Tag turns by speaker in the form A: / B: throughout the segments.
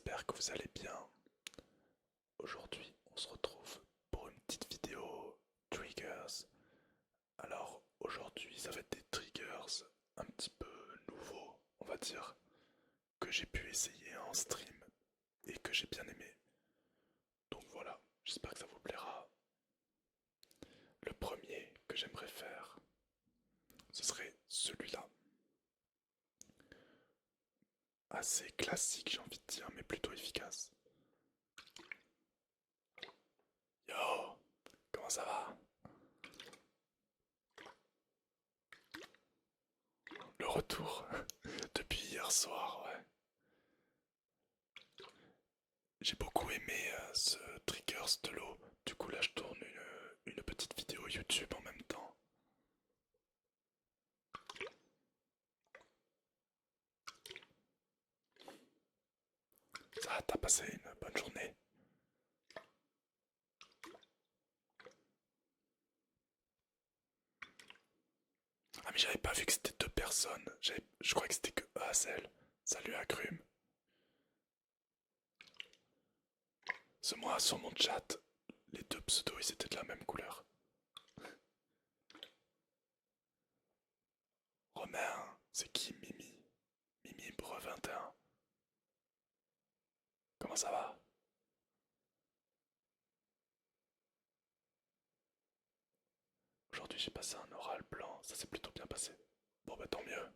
A: j'espère que vous allez bien. Aujourd'hui, on se retrouve pour une petite vidéo triggers. Alors, aujourd'hui, ça va être des triggers un petit peu nouveaux, on va dire, que j'ai pu essayer en stream et que j'ai bien aimé. Donc voilà, j'espère que ça vous plaira. Le premier que j'aimerais faire, ce serait celui-là. Assez classique, j'ai envie de dire, mais plutôt efficace. Yo, comment ça va? Le retour depuis hier soir, ouais. J'ai beaucoup aimé ce Triggers de l'eau. Du coup là je tourne une petite vidéo YouTube en même temps. Ça va, t'as passé une bonne journée? Ah mais j'avais pas vu que c'était deux personnes. Je croyais que c'était que Hazel. Salut Agrume. Ce moi sur mon chat, les deux pseudos ils étaient de la même couleur. Romain, c'est qui Mimi? Mimi Bre 21. Comment ça va? Aujourd'hui j'ai passé un oral blanc, ça s'est plutôt bien passé. Bon bah tant mieux.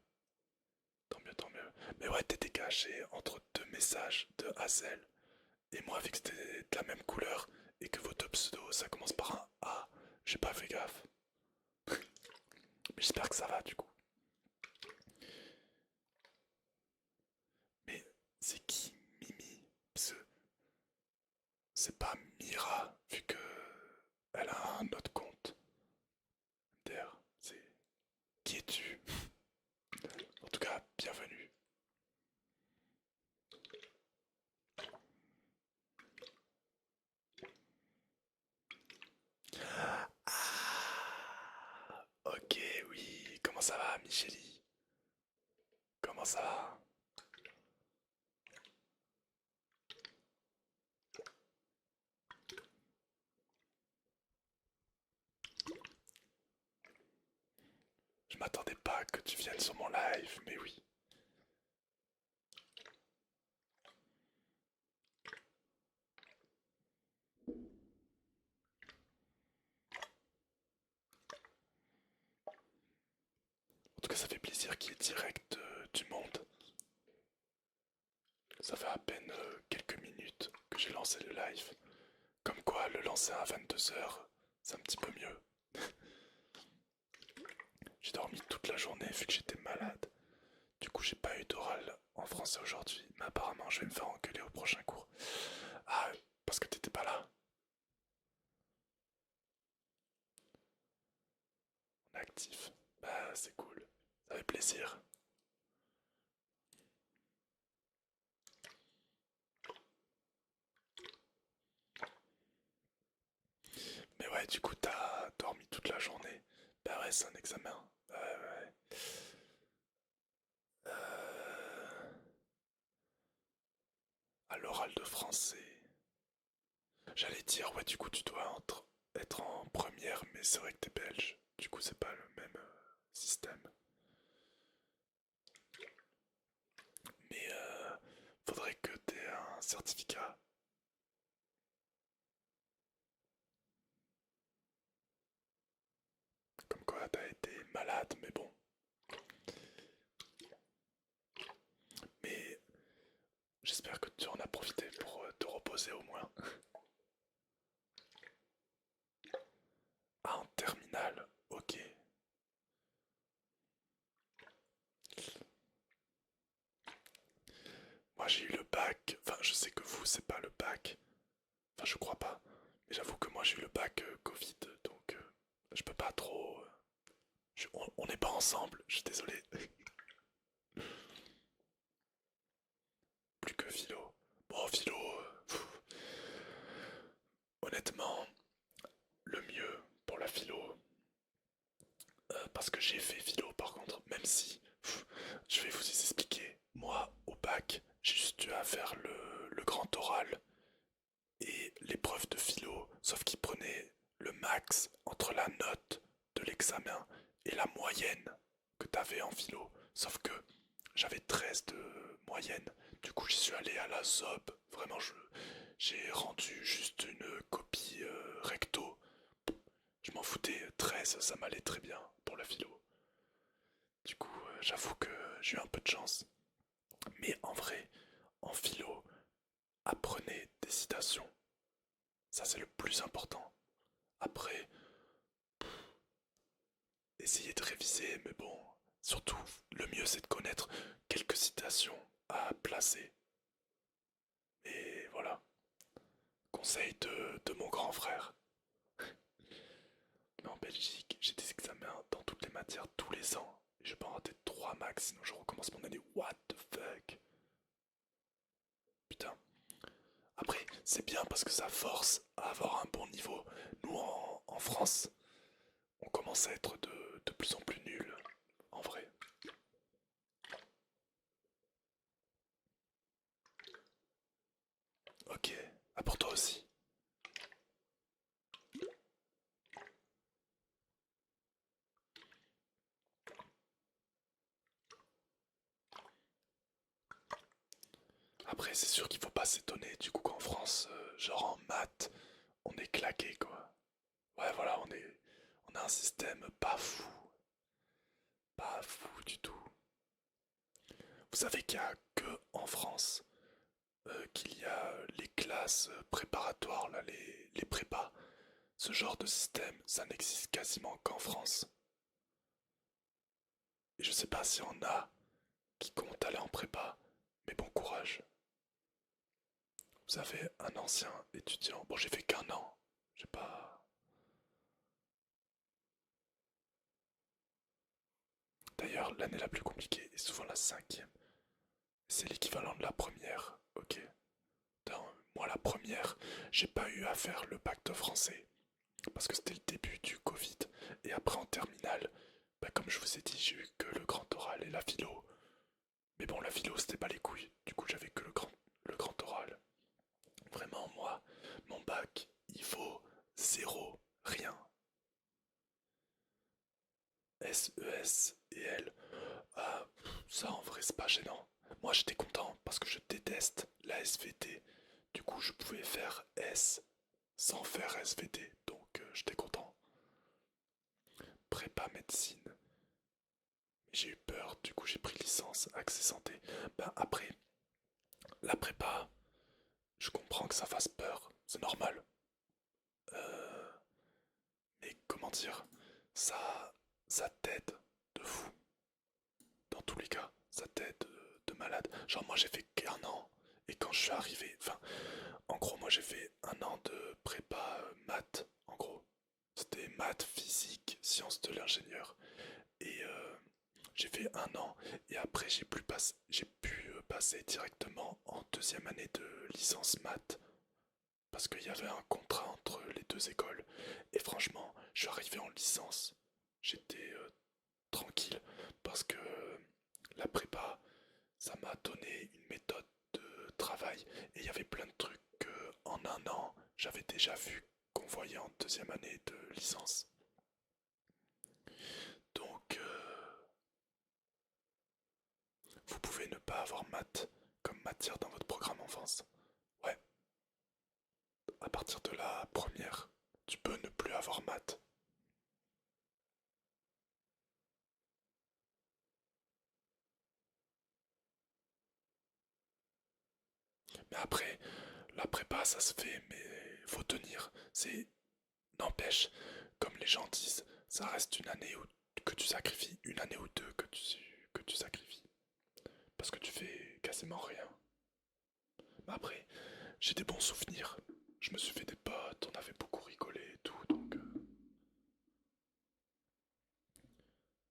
A: Tant mieux, tant mieux. Mais ouais, t'étais caché entre deux messages de Hazel. Et moi, vu que c'était de la même couleur et que vos deux pseudos, ça commence par un A, j'ai pas fait gaffe. Mais j'espère que ça va du coup. Mais c'est qui Mimi? C'est pas Mira, vu que elle a un autre compte. D'ailleurs, c'est qui es-tu? En tout cas, bienvenue. Ah, ok, oui. Comment ça va, Micheli? Comment ça va? Je m'attendais pas que tu viennes sur mon live, mais oui. En tout cas, ça fait plaisir qu'il y ait direct du monde. Ça fait à peine quelques minutes que j'ai lancé le live. Comme quoi, le lancer à 22 h, c'est un petit peu mieux. J'ai dormi toute la journée vu que j'étais malade. Du coup, j'ai pas eu d'oral en français aujourd'hui. Mais apparemment, je vais me faire engueuler au prochain cours. Ah, parce que t'étais pas là. On est actif. Bah, c'est cool. Ça fait plaisir. Mais ouais, du coup, t'as dormi toute la journée. Bah ouais, c'est un examen. Ouais, ouais. À l'oral de français. J'allais dire, ouais, du coup, tu dois être en première, mais c'est vrai que t'es belge. Du coup, c'est pas le même système. Mais faudrait que t'aies un certificat. Comme quoi, t'as été malade, mais bon. Mais j'espère que tu en as profité pour te reposer au moins. Ah, en terminale, ok. Moi, j'ai eu le bac. Enfin, je sais que vous, c'est pas le bac. Enfin, je crois pas. Mais j'avoue que moi, j'ai eu le bac Covid, donc je peux pas trop. On n'est pas ensemble, je suis désolé. Plus que philo. Bon, philo, honnêtement, le mieux pour la philo, parce que j'ai fait philo par contre, même si je vais vous expliquer. Moi, au bac, j'ai juste eu à faire le grand oral et l'épreuve de philo, sauf qu'ils prenaient le max entre la note de l'examen et la moyenne que t'avais en philo. Sauf que j'avais 13 de moyenne, du coup j'y suis allé à la ZOB, vraiment j'ai rendu juste une copie recto. Je m'en foutais, 13 ça m'allait très bien pour la philo. Du coup j'avoue que j'ai eu un peu de chance. Mais en vrai, en philo, apprenez des citations. Ça c'est le plus important. Après, essayez de réviser, mais bon, surtout, le mieux c'est de connaître quelques citations à placer. Et voilà, conseil de mon grand frère. Mais en Belgique, j'ai des examens dans toutes les matières tous les ans. Et je peux en rater 3 max, sinon je recommence mon année. What the fuck? Putain. Après, c'est bien parce que ça force à avoir un bon niveau. Nous, en France, on commence à être de plus en plus nuls, en vrai. Ok, ah pour toi aussi. Après, c'est sûr qu'il faut pas s'étonner du coup qu'en France, genre en maths, on est claqué quoi. Ouais, voilà, on a un système pas fou du tout. Vous savez qu'il y a que en France qu'il y a les classes préparatoires, là, les prépas. Ce genre de système, ça n'existe quasiment qu'en France. Et je sais pas si on a qui comptent aller en prépa, mais bon courage. Vous avez un ancien étudiant. Bon, j'ai fait qu'un an. J'ai pas. D'ailleurs, l'année la plus compliquée est souvent la cinquième. C'est l'équivalent de la première. Ok. Moi, la première, j'ai pas eu à faire le pacte français. Parce que c'était le début du Covid. Et après, en terminale, bah, comme je vous ai dit, j'ai eu que le grand oral et la philo. Mais bon, la philo, c'était pas les couilles. Du coup, j'avais que le grand oral. Vraiment, moi, mon bac, il vaut zéro, rien. S, E, S et L. Ah, ça, en vrai, c'est pas gênant. Moi, j'étais content parce que je déteste la SVT. Du coup, je pouvais faire S sans faire SVT. Donc, j'étais content. Prépa médecine. Mais j'ai eu peur. Du coup, j'ai pris licence accès santé. Ben, après, la prépa, je comprends que ça fasse peur. C'est normal. Euh, mais comment dire, ça t'aide de fou. Dans tous les cas, ça t'aide de malade. Genre moi j'ai fait qu'un an et quand je suis arrivé, enfin en gros moi j'ai fait un an de prépa maths en gros. C'était maths, physique, sciences de l'ingénieur et j'ai fait un an et après j'ai pu passer directement en deuxième année de licence maths parce qu'il y avait un contrat entre les deux écoles et franchement je suis arrivé en licence. J'étais tranquille parce que la prépa, ça m'a donné une méthode de travail et il y avait plein de trucs que en un an, j'avais déjà vu qu'on voyait en deuxième année de licence. Donc, vous pouvez ne pas avoir maths comme matière dans votre programme enfance. Ouais, à partir de la première, tu peux ne plus avoir maths. Mais après, la prépa, ça se fait, mais faut tenir. C'est n'empêche, comme les gens disent, ça reste une année que tu sacrifies, une année ou deux que tu sacrifies. Parce que tu fais quasiment rien. Mais après, j'ai des bons souvenirs. Je me suis fait des potes, on avait beaucoup rigolé et tout, donc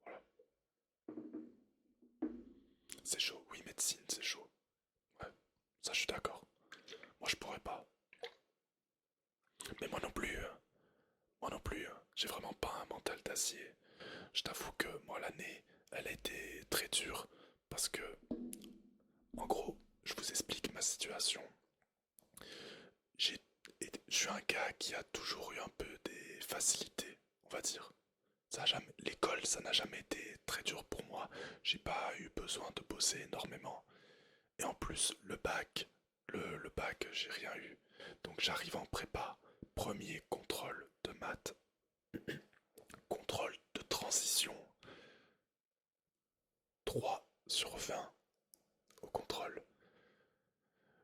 A: voilà. C'est chaud, oui, médecine, c'est chaud. Ouais, ça je suis d'accord. Moi je pourrais pas. Mais moi non plus, hein. Moi non plus, hein. J'ai vraiment pas un mental d'acier. Je t'avoue que moi l'année, elle a été très dure parce que, en gros, je vous explique ma situation. j'ai, je suis un gars qui a toujours eu un peu des facilités, on va dire. L'école, ça n'a jamais été très dur pour moi. J'ai pas eu besoin de bosser énormément. Et en plus, le bac, j'ai rien eu. Donc j'arrive en prépa, premier contrôle de maths, contrôle de transition, 3/20 au contrôle.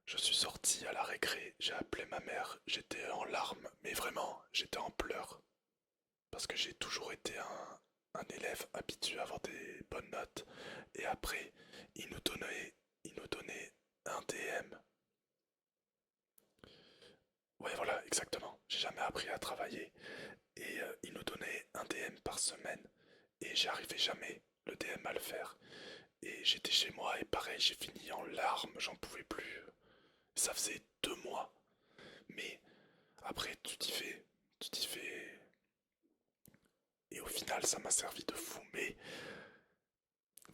A: Je suis sorti à la récré, j'ai appelé ma mère, j'étais en larmes, mais vraiment, j'étais en pleurs. Parce que j'ai toujours été un élève habitué à avoir des bonnes notes. Et après, il nous donnait un DM. Ouais, voilà, exactement. J'ai jamais appris à travailler. Et il nous donnait un DM par semaine. Et j'arrivais jamais, le DM, à le faire. Et j'étais chez moi et pareil, j'ai fini en larmes, j'en pouvais plus. Ça faisait 2 mois. Mais après, tu t'y fais. Et au final, ça m'a servi de fou. Mais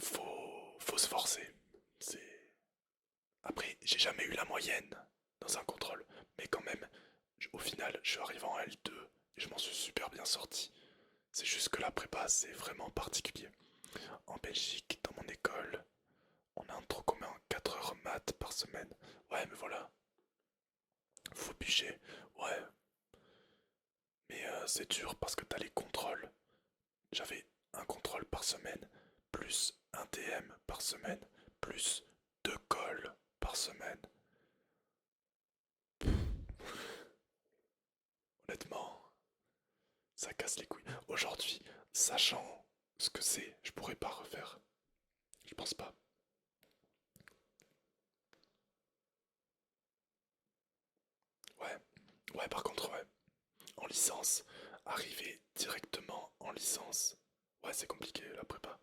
A: faut se forcer. C'est... Après, j'ai jamais eu la moyenne dans un contrôle. Mais quand même, au final, je suis arrivé en L2 et je m'en suis super bien sorti. C'est juste que la prépa, c'est vraiment particulier. En Belgique, dans mon école, on a un tronc commun 4 heures maths par semaine. Ouais, mais voilà, faut piger. Ouais, mais c'est dur parce que t'as les contrôles. J'avais un contrôle par semaine, plus un DM par semaine, plus 2 cols par semaine. Honnêtement, ça casse les couilles. Aujourd'hui, sachant ce que c'est, je pourrais pas refaire. Je pense pas. Ouais, ouais, par contre, ouais. En licence, arriver directement en licence, ouais, c'est compliqué la prépa.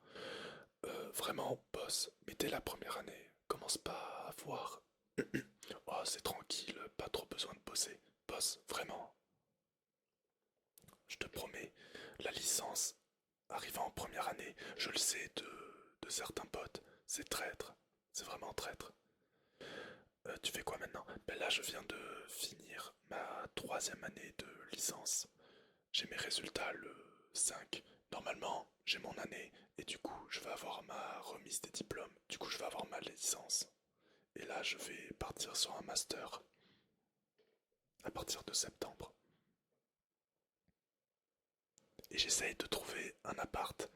A: Vraiment, boss, mais dès la première année, commence pas à voir. Oh, c'est tranquille, pas trop besoin de bosser. Boss, vraiment, je te promets, la licence, arrivant en première année, je le sais de certains potes, c'est traître. C'est vraiment traître. Tu fais quoi maintenant? Ben là, je viens de finir ma troisième année de licence. J'ai mes résultats le 5. Normalement, j'ai mon année et du coup, je vais avoir ma remise des diplômes. Du coup, je vais avoir ma licence. Et là, je vais partir sur un master à partir de septembre. Et j'essaye de trouver un appart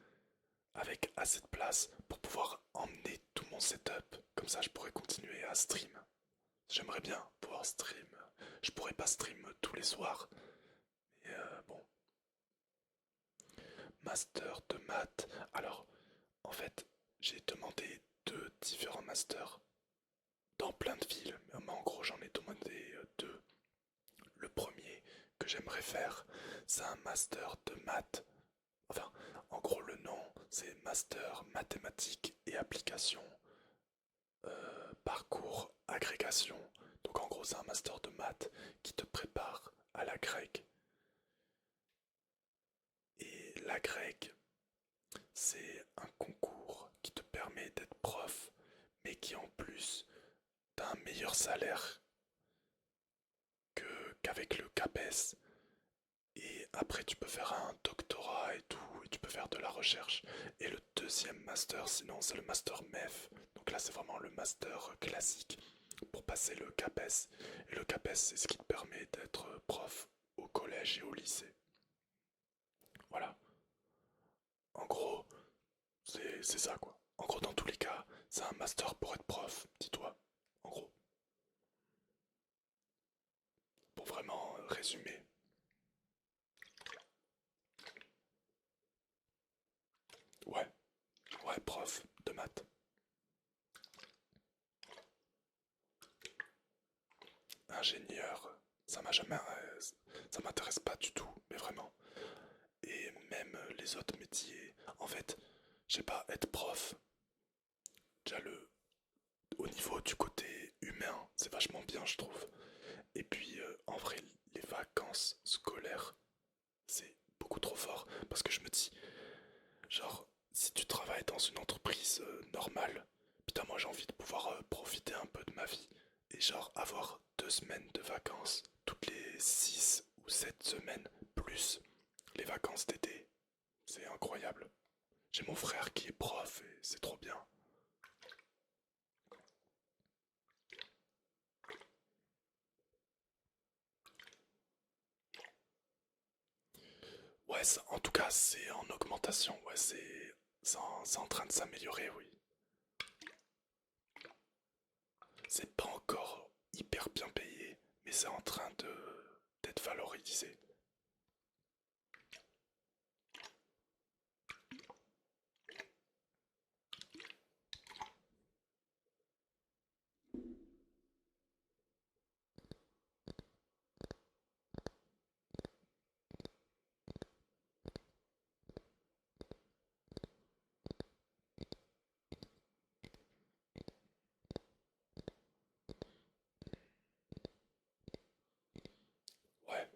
A: avec assez de place pour pouvoir emmener tout mon setup. Comme ça, je pourrais continuer à stream. J'aimerais bien pouvoir stream. Je pourrais pas stream tous les soirs. Et bon, master de maths. Alors, en fait, j'ai demandé 2 différents masters dans plein de villes, mais en gros j'en ai demandé 2. Le premier que j'aimerais faire, c'est un master de maths. Enfin, en gros le nom, c'est Master Mathématiques et Applications, Parcours Agrégation. Donc en gros c'est un master de maths qui te prépare à la grecque. Et la grecque, c'est un concours qui te permet d'être prof, mais qui en plus t'as un meilleur salaire qu'avec le CAPES. Et après, tu peux faire un doctorat et tout, et tu peux faire de la recherche. Et le deuxième master, sinon, c'est le master MEF. Donc là, c'est vraiment le master classique pour passer le CAPES. Et le CAPES, c'est ce qui te permet d'être prof au collège et au lycée. Voilà. En gros, c'est ça, quoi. En gros, dans tous les cas, c'est un master pour être prof, dis-toi. En gros. Pour vraiment résumer. Ouais, ouais, prof de maths. Ingénieur, ça m'a jamais, ça m'intéresse pas du tout, mais vraiment. Et même les autres métiers, en fait, je sais pas, être prof, déjà au niveau du côté humain, c'est vachement bien, je trouve. Et puis, en vrai, les vacances scolaires, c'est beaucoup trop fort, parce que je me dis, genre, si tu travailles dans une entreprise normale, putain, moi j'ai envie de pouvoir profiter un peu de ma vie, et genre avoir 2 semaines de vacances toutes les 6 ou 7 semaines, plus les vacances d'été. C'est incroyable. J'ai mon frère qui est prof et c'est trop bien. Ouais, en tout cas, c'est en augmentation. Ouais, c'est en train de s'améliorer, oui. C'est pas encore hyper bien payé, mais c'est en train d'être valorisé. Ouais,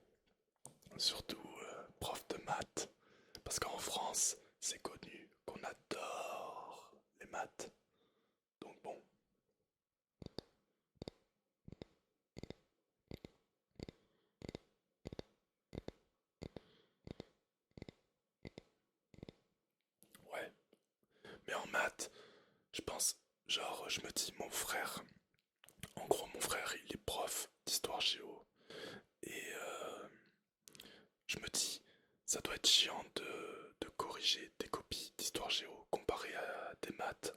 A: surtout prof de maths. Parce qu'en France, c'est connu qu'on adore les maths. Donc bon, ouais. Mais en maths, je pense, genre, je me dis, mon frère, en gros, mon frère, il est prof d'histoire géo. Et je me dis, ça doit être chiant de corriger des copies d'histoire géo comparé à des maths.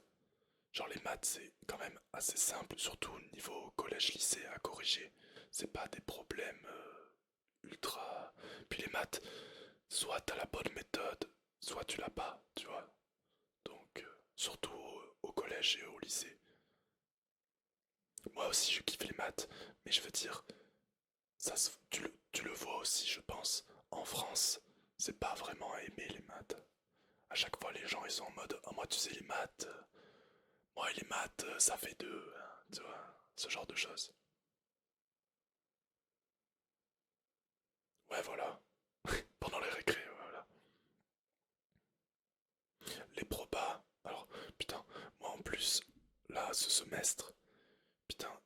A: Genre les maths c'est quand même assez simple, surtout au niveau collège-lycée à corriger. C'est pas des problèmes ultra... Puis les maths, soit t'as la bonne méthode, soit tu l'as pas, tu vois. Donc surtout au collège et au lycée. Moi aussi je kiffe les maths, mais je veux dire, tu le vois aussi je pense. En France, c'est pas vraiment à aimer les maths. À chaque fois les gens ils sont en mode, ah moi tu sais les maths, moi les maths ça fait deux, hein, tu vois, ce genre de choses. Ouais, voilà. Pendant les récrés, ouais, voilà. Les probas. Alors, putain, moi en plus, là, ce semestre, putain,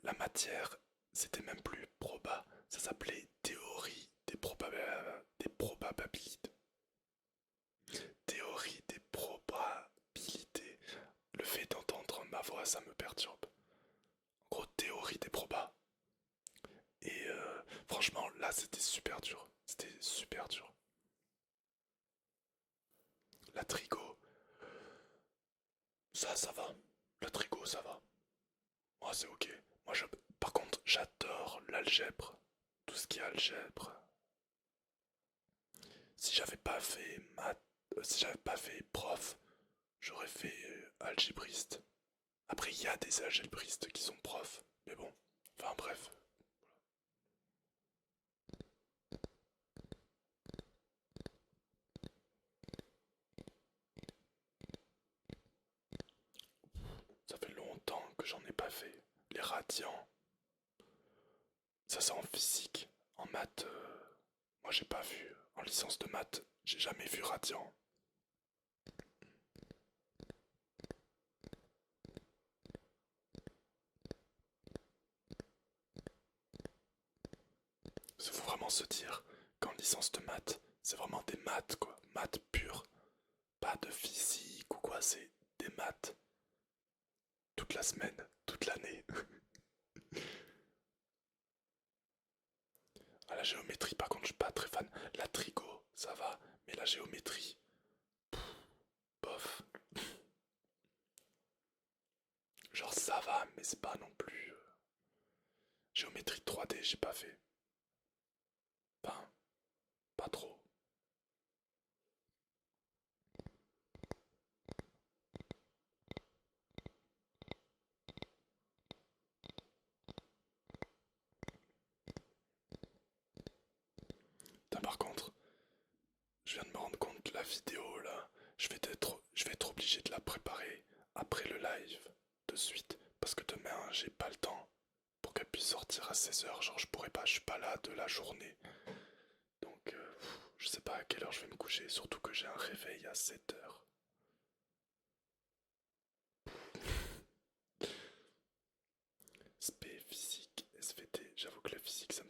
A: la matière, c'était même plus proba. Ça s'appelait théorie des probabilités. Théorie des probabilités. Le fait d'entendre ma voix, ça me perturbe. En gros, théorie des probas. Et franchement, là, c'était super dur. C'était super dur. La trigo, ça va. La trigo, ça va. Moi, c'est ok. Par contre, j'adore l'algèbre. Tout ce qui est algèbre. Si j'avais pas fait maths, si j'avais pas fait prof, j'aurais fait algébriste. Après, il y a des algébristes qui sont profs. Mais bon, enfin bref. Ça fait longtemps que j'en ai pas fait. Les radians, ça c'est en physique. En maths, moi j'ai pas vu. En licence de maths, j'ai jamais vu radian. Il faut vraiment se dire qu'en licence de maths, c'est vraiment des maths quoi. Maths pures. Pas de physique ou quoi, c'est des maths. Toute la semaine, toute l'année. Ah, la géométrie, par contre, je suis pas très fan. La trigo, ça va, mais la géométrie, bof. Genre, ça va, mais c'est pas non plus. Géométrie 3D, j'ai pas fait. Enfin, pas trop. Putain, par contre, je viens de me rendre compte, la vidéo là, je vais être obligé de la préparer après le live, de suite, parce que demain, j'ai pas le temps pour qu'elle puisse sortir à 16h. Genre, je pourrais pas, je suis pas là de la journée. Donc, je sais pas à quelle heure je vais me coucher, surtout que j'ai un réveil à 7h. Spé, physique, SVT, j'avoue que la physique ça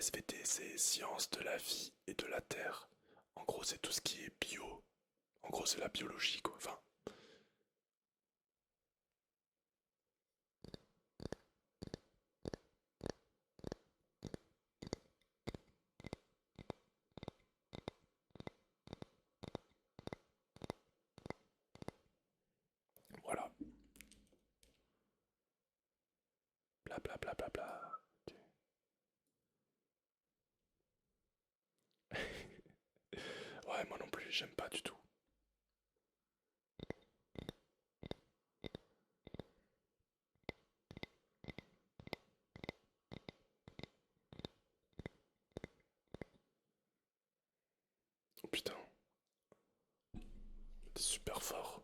A: SVT, c'est sciences de la vie et de la terre. En gros, c'est tout ce qui est bio. En gros, c'est la biologie, quoi. Enfin, voilà. Bla bla bla bla bla. Ok. Ouais, moi non plus, j'aime pas du tout. Oh putain, t'es super fort.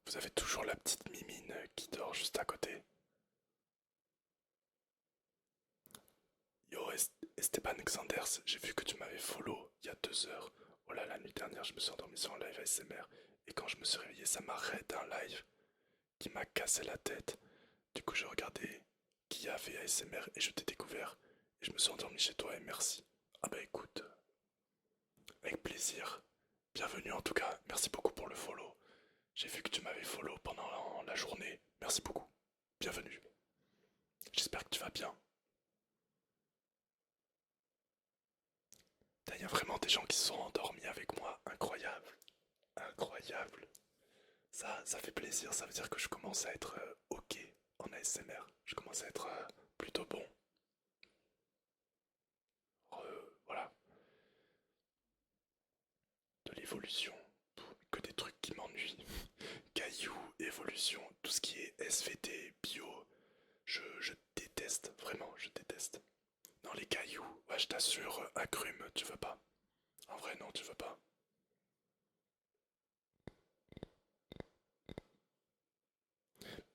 A: Vous avez toujours la petite mimine qui dort juste à côté. Yo, Esteban Xanders, j'ai vu que tu m'avais follow il y a 2 heures. Oh là, la nuit dernière, je me suis endormi sur un live ASMR. Et quand je me suis réveillé, ça m'a raid un live qui m'a cassé la tête. Du coup, j'ai regardé qui a fait ASMR et je t'ai découvert. Et je me suis endormi chez toi et merci. Ah bah écoute, avec plaisir. Bienvenue en tout cas, merci beaucoup pour le follow. J'ai vu que tu m'avais follow pendant la journée. Merci beaucoup. Bienvenue. J'espère que tu vas bien. Il y a vraiment des gens qui se sont endormis avec moi. Incroyable. Incroyable. Ça fait plaisir. Ça veut dire que je commence à être ok en ASMR. Je commence à être plutôt bon. Voilà. De l'évolution. Que des trucs qui m'ennuient. Cailloux, évolution, tout ce qui est SVT, bio. Je déteste. Vraiment, je déteste. Non, les cailloux. Ouais, je t'assure, agrumes, tu veux pas. En vrai, non, tu veux pas.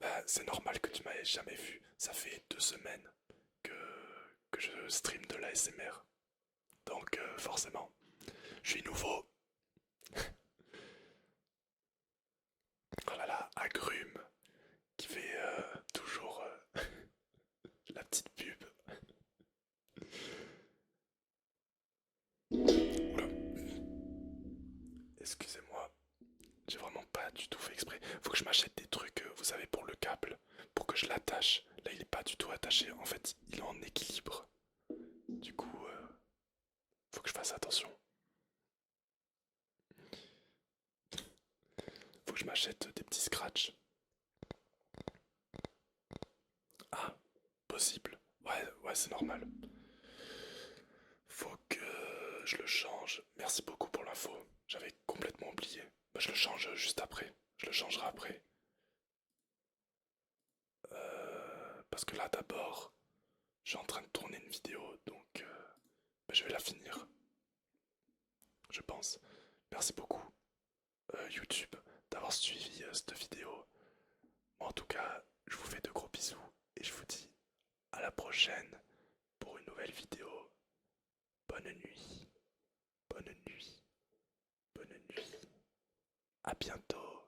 A: Bah, c'est normal que tu m'aies jamais vu. Ça fait 2 semaines que, que je stream de l'ASMR. Donc, forcément, je suis nouveau. Oh là là, agrumes, qui fait toujours la petite pub. Oula, excusez-moi, j'ai vraiment pas du tout fait exprès. Faut que je m'achète des trucs, vous savez, pour le câble, pour que je l'attache. Là, il est pas du tout attaché. En fait, il est en équilibre. Du coup, faut que je fasse attention. Faut que je m'achète des petits scratchs. Ah, possible. Ouais, ouais, c'est normal. Faut que je le change. Merci beaucoup pour l'info. J'avais complètement oublié. Bah, je le change juste après. Je le changerai après. Parce que là, d'abord, je suis en train de tourner une vidéo, donc bah, je vais la finir, je pense. Merci beaucoup, YouTube, d'avoir suivi cette vidéo. Moi, en tout cas, je vous fais de gros bisous et je vous dis à la prochaine pour une nouvelle vidéo. Bonne nuit, bonne nuit, bonne nuit. À bientôt.